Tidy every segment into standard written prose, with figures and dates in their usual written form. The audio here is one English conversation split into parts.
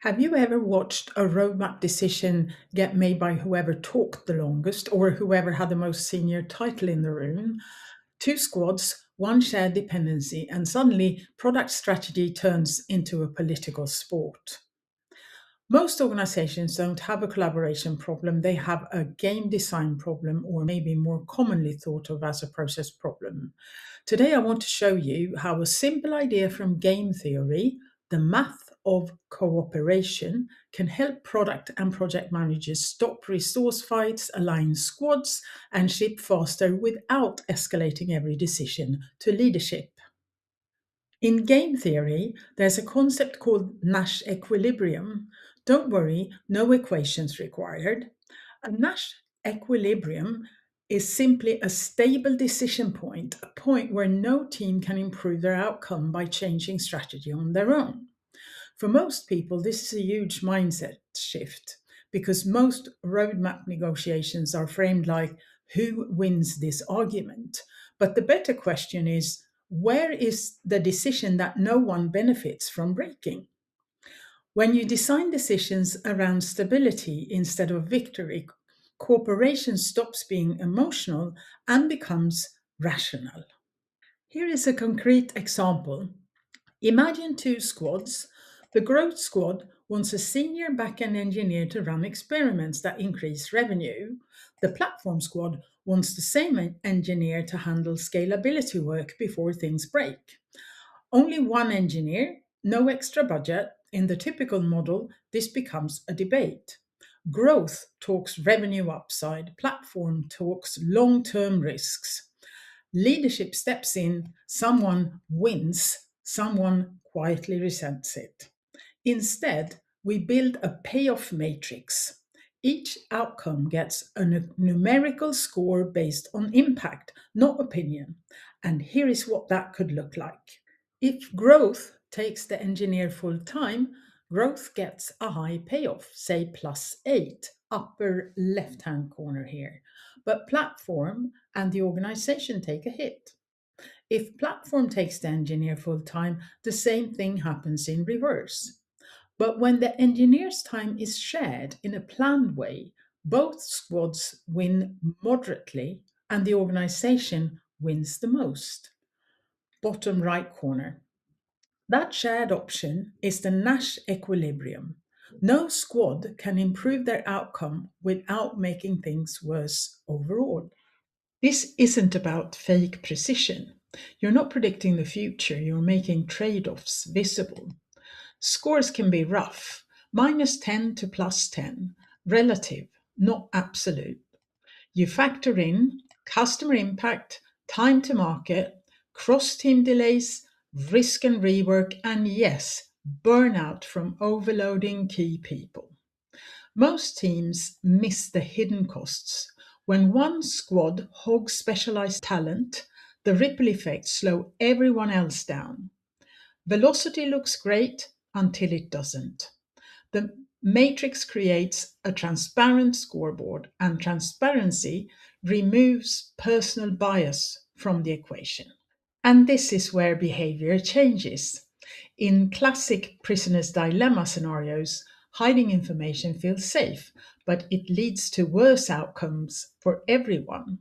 Have you ever watched a roadmap decision get made by whoever talked the longest or whoever had the most senior title in the room? Two squads, one shared dependency, and suddenly product strategy turns into a political sport. Most organizations don't have a collaboration problem, they have a game design problem, or maybe more commonly thought of as a process problem. Today, I want to show you how a simple idea from game theory, the math of cooperation, can help product and project managers stop resource fights, align squads, and ship faster without escalating every decision to leadership. In game theory, there's a concept called Nash equilibrium. Don't worry, no equations required. A Nash equilibrium is simply a stable decision point, a point where no team can improve their outcome by changing strategy on their own. For most people, this is a huge mindset shift because most roadmap negotiations are framed like who wins this argument. But the better question is where is the decision that no one benefits from breaking? When you design decisions around stability instead of victory, cooperation stops being emotional and becomes rational. Here is a concrete example. Imagine two squads. The growth squad wants a senior backend engineer to run experiments that increase revenue. The platform squad wants the same engineer to handle scalability work before things break. Only one engineer, no extra budget. In the typical model, this becomes a debate. Growth talks revenue upside, platform talks long term risks. Leadership steps in, someone wins, someone quietly resents it. Instead, we build a payoff matrix. Each outcome gets a numerical score based on impact, not opinion. And here is what that could look like. If growth takes the engineer full time, growth gets a high payoff, say +8, upper left hand corner here. But platform and the organization take a hit. If platform takes the engineer full time, the same thing happens in reverse. But when the engineer's time is shared in a planned way, both squads win moderately and the organization wins the most. Bottom right corner. That shared option is the Nash equilibrium. No squad can improve their outcome without making things worse overall. This isn't about fake precision. You're not predicting the future, you're making trade offs visible. Scores can be rough, -10 to +10, relative, not absolute. You factor in customer impact, time to market, cross team delays, risk and rework, and yes, burnout from overloading key people. Most teams miss the hidden costs. When one squad hogs specialized talent, the ripple effects slow everyone else down. Velocity looks great until it doesn't. The matrix creates a transparent scoreboard, and transparency removes personal bias from the equation. And this is where behavior changes. In classic prisoner's dilemma scenarios, hiding information feels safe, but it leads to worse outcomes for everyone.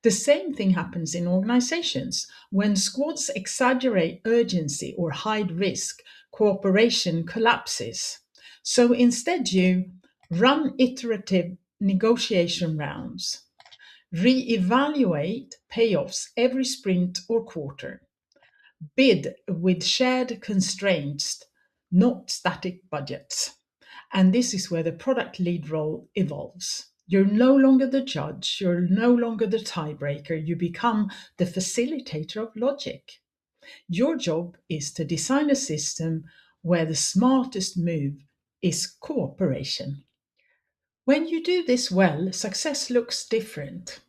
The same thing happens in organizations. When squads exaggerate urgency or hide risk, cooperation collapses. So instead, you run iterative negotiation rounds, re-evaluate payoffs every sprint or quarter, bid with shared constraints, not static budgets. And this is where the product lead role evolves. You're no longer the judge, you're no longer the tiebreaker, you become the facilitator of logic. Your job is to design a system where the smartest move is cooperation. When you do this well, success looks different.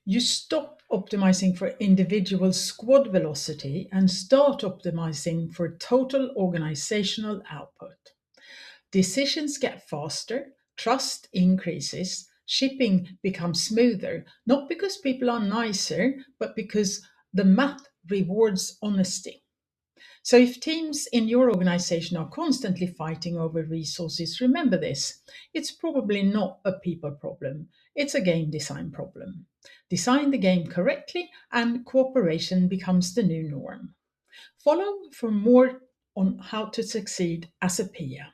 You stop optimizing for individual squad velocity and start optimizing for total organizational output. Decisions get faster, trust increases, shipping becomes smoother, not because people are nicer, but because the math rewards honesty. So, if teams in your organization are constantly fighting over resources, remember this: it's probably not a people problem, it's a game design problem. Design the game correctly, and cooperation becomes the new norm. Follow for more on how to succeed as a peer.